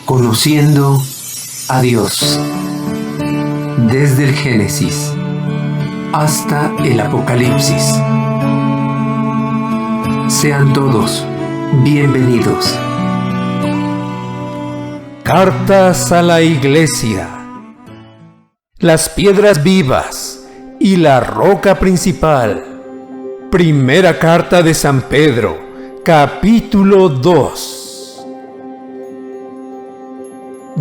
Conociendo a Dios, desde el Génesis hasta el Apocalipsis. Sean todos bienvenidos. Cartas a la Iglesia. Las piedras vivas y la roca principal. Primera carta de San Pedro, capítulo 2.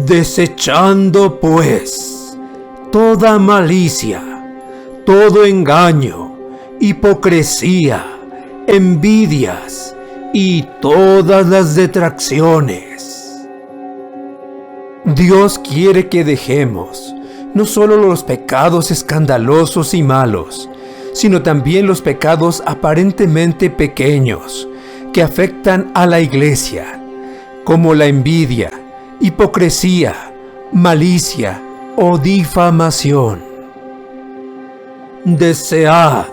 Desechando pues toda malicia, todo engaño, hipocresía, envidias y todas las detracciones. Dios quiere que dejemos no solo los pecados escandalosos y malos, sino también los pecados aparentemente pequeños que afectan a la Iglesia, como la envidia, hipocresía, malicia o difamación. Desead,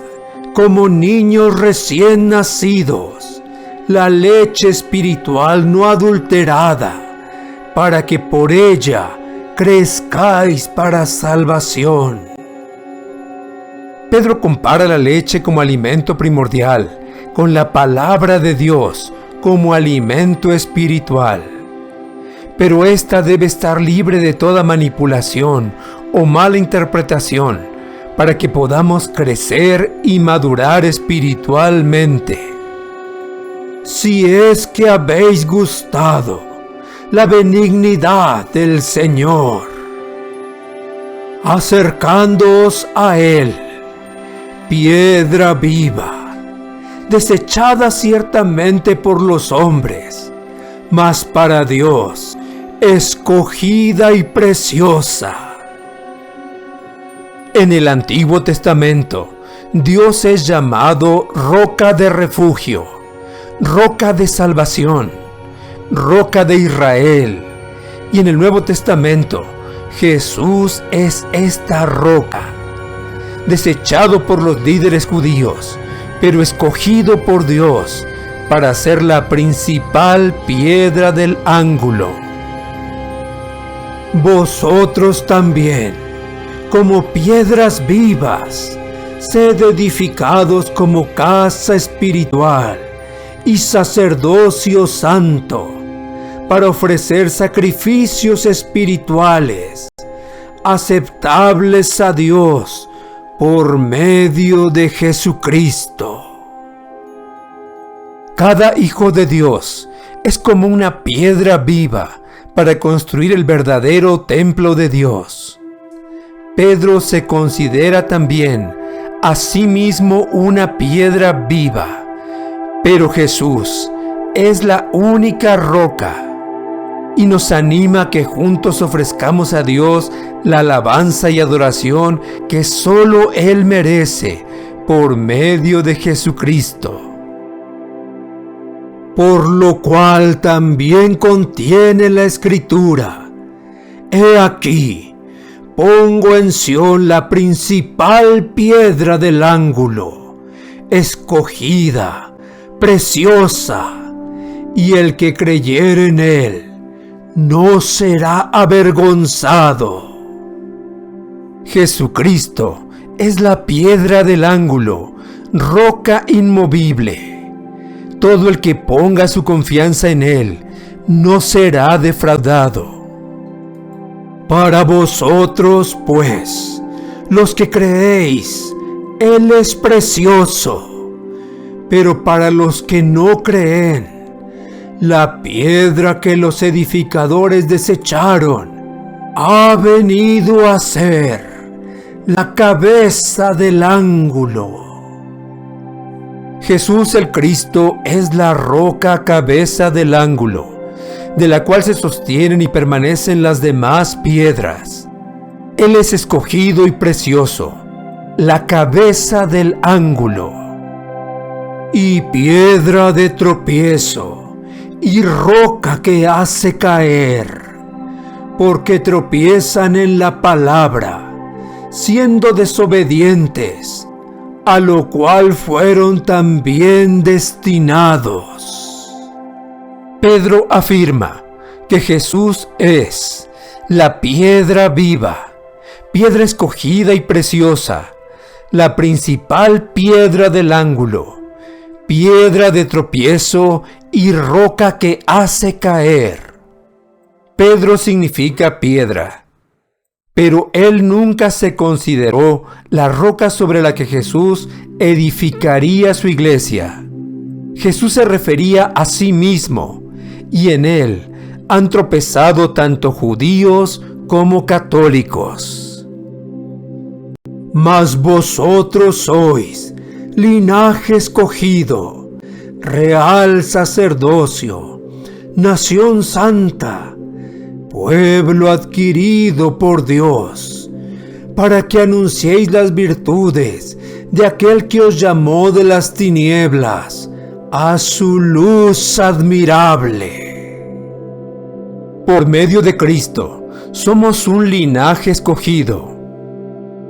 como niños recién nacidos, la leche espiritual no adulterada, para que por ella crezcáis para salvación. Pedro compara la leche como alimento primordial, con la palabra de Dios como alimento espiritual. Pero ésta debe estar libre de toda manipulación o mala interpretación, para que podamos crecer y madurar espiritualmente. Si es que habéis gustado la benignidad del Señor, acercándoos a Él, piedra viva, desechada ciertamente por los hombres, mas para Dios escogida y preciosa. En el Antiguo Testamento, Dios es llamado roca de refugio, roca de salvación, roca de Israel. Y en el Nuevo Testamento, Jesús es esta roca, desechado por los líderes judíos, pero escogido por Dios para ser la principal piedra del ángulo. Vosotros también, como piedras vivas, sed edificados como casa espiritual y sacerdocio santo, para ofrecer sacrificios espirituales, aceptables a Dios por medio de Jesucristo. Cada hijo de Dios es como una piedra viva para construir el verdadero templo de Dios. Pedro se considera también a sí mismo una piedra viva, pero Jesús es la única roca y nos anima a que juntos ofrezcamos a Dios la alabanza y adoración que solo Él merece por medio de Jesucristo. Por lo cual también contiene la Escritura: He aquí, pongo en Sión la principal piedra del ángulo, escogida, preciosa, y el que creyere en Él no será avergonzado. Jesucristo es la piedra del ángulo, roca inmovible. Todo el que ponga su confianza en Él no será defraudado. Para vosotros, pues, los que creéis, Él es precioso, pero para los que no creen, la piedra que los edificadores desecharon ha venido a ser la cabeza del ángulo. Jesús el Cristo es la roca cabeza del ángulo, de la cual se sostienen y permanecen las demás piedras. Él es escogido y precioso, la cabeza del ángulo, y piedra de tropiezo, y roca que hace caer, porque tropiezan en la palabra, siendo desobedientes, a lo cual fueron también destinados. Pedro afirma que Jesús es la piedra viva, piedra escogida y preciosa, la principal piedra del ángulo, piedra de tropiezo y roca que hace caer. Pedro significa piedra, pero él nunca se consideró la roca sobre la que Jesús edificaría su iglesia. Jesús se refería a sí mismo, y en él han tropezado tanto judíos como católicos. Mas vosotros sois linaje escogido, real sacerdocio, nación santa, pueblo adquirido por Dios, para que anunciéis las virtudes de aquel que os llamó de las tinieblas a su luz admirable. Por medio de Cristo, somos un linaje escogido,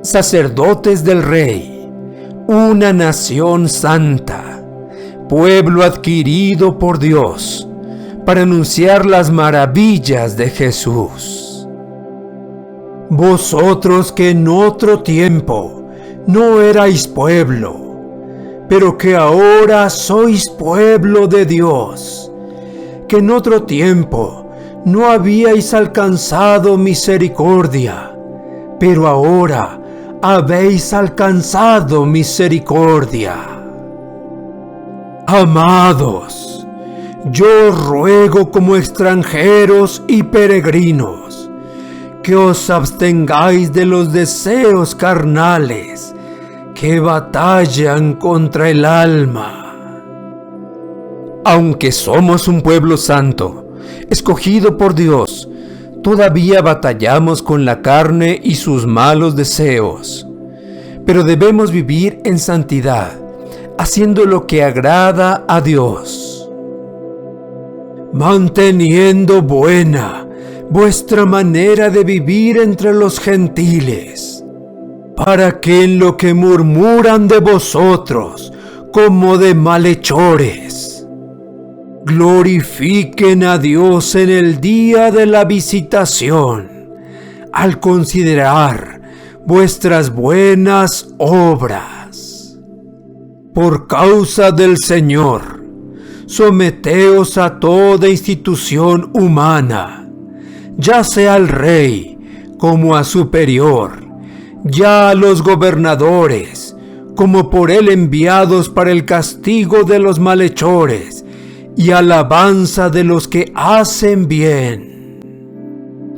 sacerdotes del Rey, una nación santa, pueblo adquirido por Dios, para anunciar las maravillas de Jesús. Vosotros que en otro tiempo no erais pueblo, pero que ahora sois pueblo de Dios, que en otro tiempo no habíais alcanzado misericordia, pero ahora habéis alcanzado misericordia. Amados, yo ruego como extranjeros y peregrinos, que os abstengáis de los deseos carnales que batallan contra el alma. Aunque somos un pueblo santo, escogido por Dios, todavía batallamos con la carne y sus malos deseos. Pero debemos vivir en santidad, haciendo lo que agrada a Dios, manteniendo buena vuestra manera de vivir entre los gentiles, para que en lo que murmuran de vosotros como de malhechores, glorifiquen a Dios en el día de la visitación, al considerar vuestras buenas obras. Por causa del Señor, someteos a toda institución humana, ya sea al rey como a superior, ya a los gobernadores, como por él enviados para el castigo de los malhechores y alabanza de los que hacen bien.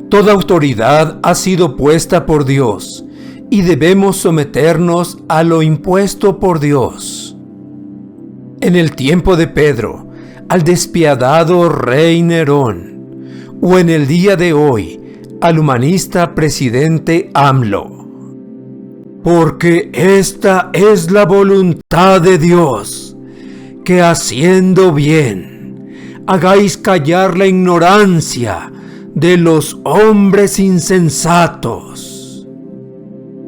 Toda autoridad ha sido puesta por Dios, y debemos someternos a lo impuesto por Dios. En el tiempo de Pedro, al despiadado rey Nerón, o en el día de hoy, al humanista presidente AMLO. Porque esta es la voluntad de Dios, que haciendo bien, hagáis callar la ignorancia de los hombres insensatos,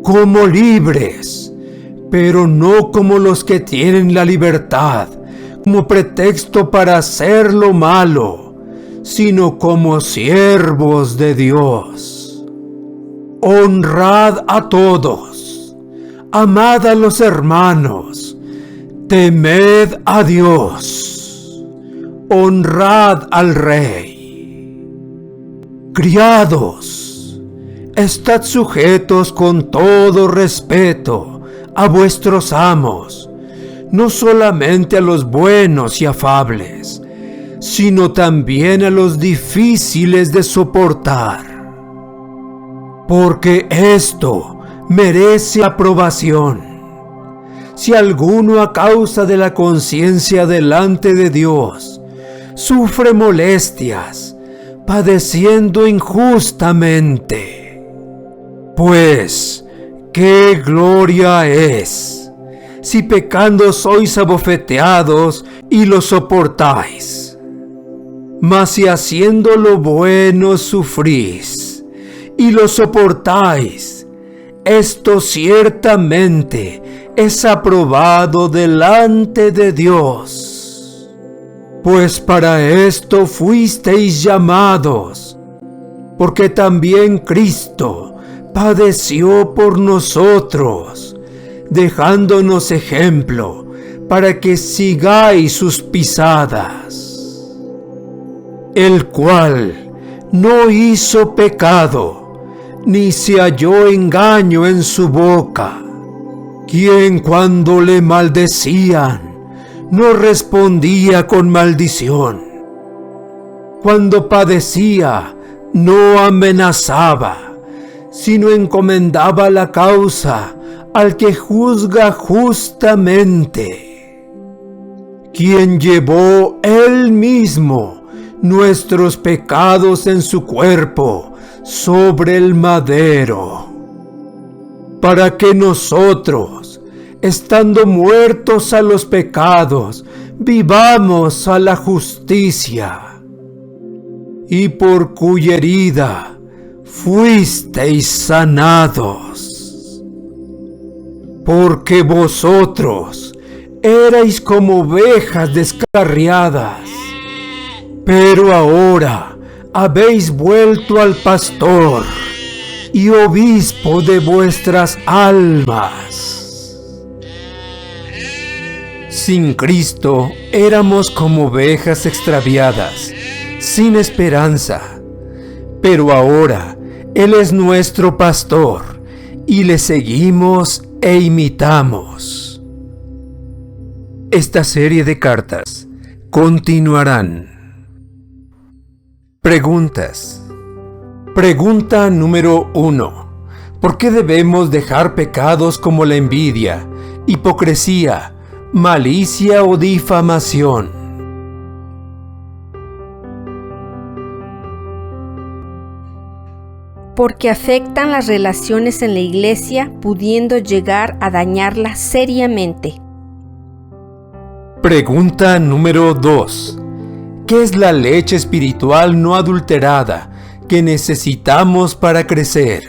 como libres, pero no como los que tienen la libertad como pretexto para hacer lo malo, sino como siervos de Dios. Honrad a todos, amad a los hermanos, temed a Dios, honrad al Rey. Criados, estad sujetos con todo respeto a vuestros amos, no solamente a los buenos y afables, sino también a los difíciles de soportar. Porque esto merece aprobación. Si alguno a causa de la conciencia delante de Dios sufre molestias, padeciendo injustamente, pues qué gloria es si pecando sois abofeteados y lo soportáis. Mas si haciendo lo bueno sufrís y lo soportáis, esto ciertamente es aprobado delante de Dios. Pues para esto fuisteis llamados, porque también Cristo padeció por nosotros, dejándonos ejemplo para que sigáis sus pisadas, el cual no hizo pecado, ni se halló engaño en su boca, quien cuando le maldecían, no respondía con maldición. Cuando padecía, no amenazaba, sino encomendaba la causa al que juzga justamente, quien llevó él mismo nuestros pecados en su cuerpo sobre el madero, para que nosotros, estando muertos a los pecados, vivamos a la justicia, y por cuya herida fuisteis sanados. Porque vosotros erais como ovejas descarriadas, pero ahora habéis vuelto al pastor y obispo de vuestras almas. Sin Cristo éramos como ovejas extraviadas, sin esperanza, pero ahora Él es nuestro pastor y le seguimos e imitamos. Esta serie de cartas continuarán. Preguntas. Pregunta número 1. ¿Por qué debemos dejar pecados como la envidia, hipocresía, malicia o difamación? Porque afectan las relaciones en la iglesia, pudiendo llegar a dañarla seriamente. Pregunta número 2. ¿Qué es la leche espiritual no adulterada que necesitamos para crecer?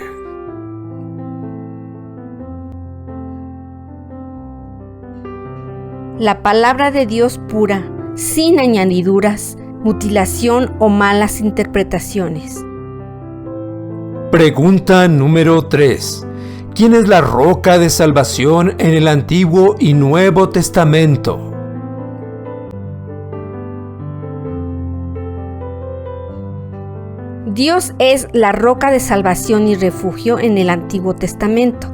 La palabra de Dios pura, sin añadiduras, mutilación o malas interpretaciones. Pregunta número 3. ¿Quién es la roca de salvación en el Antiguo y Nuevo Testamento? Dios es la roca de salvación y refugio en el Antiguo Testamento,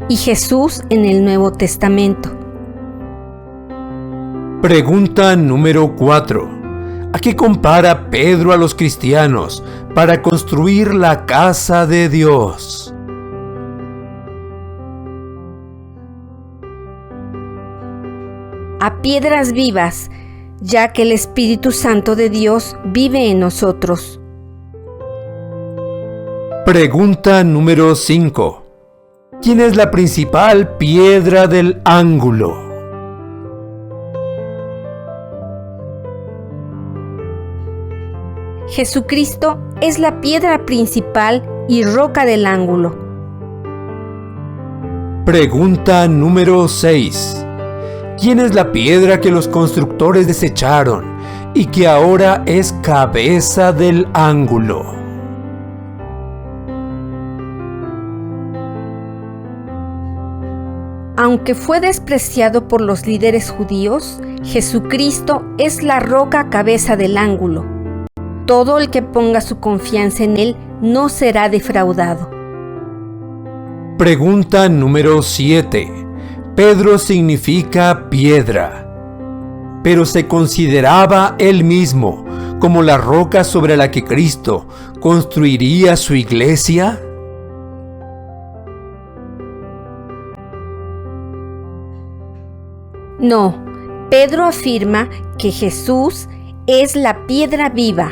y Jesús en el Nuevo Testamento. Pregunta número 4. ¿A qué compara Pedro a los cristianos para construir la casa de Dios? A piedras vivas, ya que el Espíritu Santo de Dios vive en nosotros. Pregunta número 5. ¿Quién es la principal piedra del ángulo? Jesucristo es la piedra principal y roca del ángulo. Pregunta número 6. ¿Quién es la piedra que los constructores desecharon y que ahora es cabeza del ángulo? Aunque fue despreciado por los líderes judíos, Jesucristo es la roca cabeza del ángulo. Todo el que ponga su confianza en Él no será defraudado. Pregunta número 7. Pedro significa piedra, pero se consideraba él mismo como la roca sobre la que Cristo construiría su iglesia. No, Pedro afirma que Jesús es la piedra viva,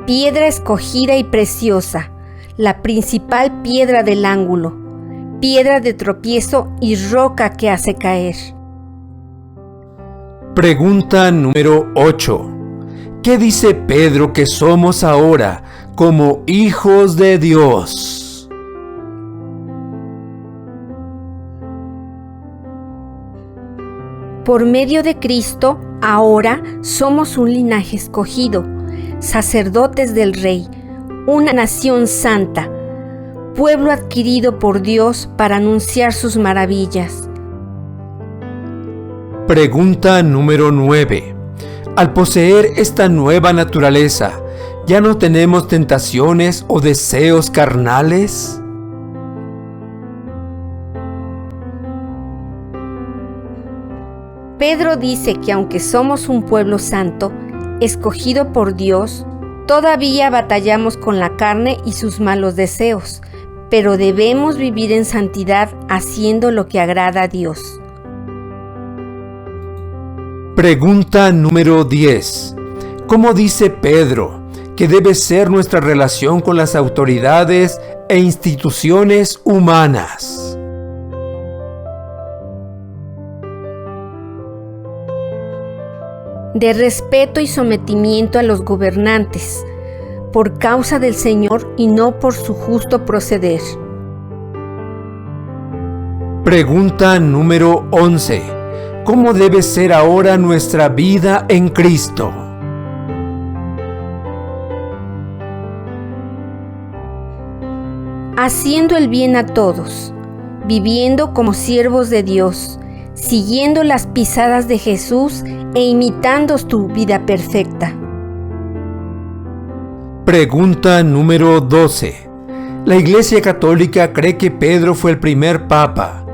piedra escogida y preciosa, la principal piedra del ángulo, piedra de tropiezo y roca que hace caer. Pregunta número 8. ¿Qué dice Pedro que somos ahora como hijos de Dios? Por medio de Cristo, ahora somos un linaje escogido, sacerdotes del Rey, una nación santa, pueblo adquirido por Dios para anunciar sus maravillas. Pregunta número 9. Al poseer esta nueva naturaleza, ¿ya no tenemos tentaciones o deseos carnales? Pedro dice que aunque somos un pueblo santo, escogido por Dios, todavía batallamos con la carne y sus malos deseos, pero debemos vivir en santidad haciendo lo que agrada a Dios. Pregunta número 10. ¿Cómo dice Pedro que debe ser nuestra relación con las autoridades e instituciones humanas? De respeto y sometimiento a los gobernantes, por causa del Señor y no por su justo proceder. Pregunta número 11. ¿Cómo debe ser ahora nuestra vida en Cristo? Haciendo el bien a todos, viviendo como siervos de Dios, siguiendo las pisadas de Jesús e imitando tu vida perfecta. Pregunta número 12. La Iglesia Católica cree que Pedro fue el primer papa,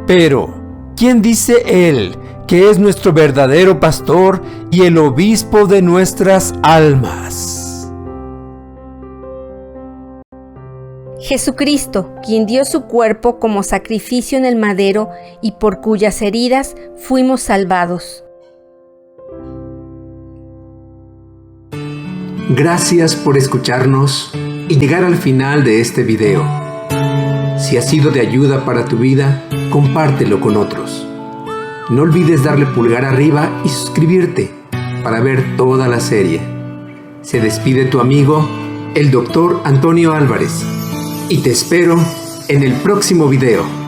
pero ¿quién dice él que es nuestro verdadero pastor y el obispo de nuestras almas? Jesucristo, quien dio su cuerpo como sacrificio en el madero y por cuyas heridas fuimos salvados. Gracias por escucharnos y llegar al final de este video. Si ha sido de ayuda para tu vida, compártelo con otros. No olvides darle pulgar arriba y suscribirte para ver toda la serie. Se despide tu amigo, el Dr. Antonio Álvarez, y te espero en el próximo video.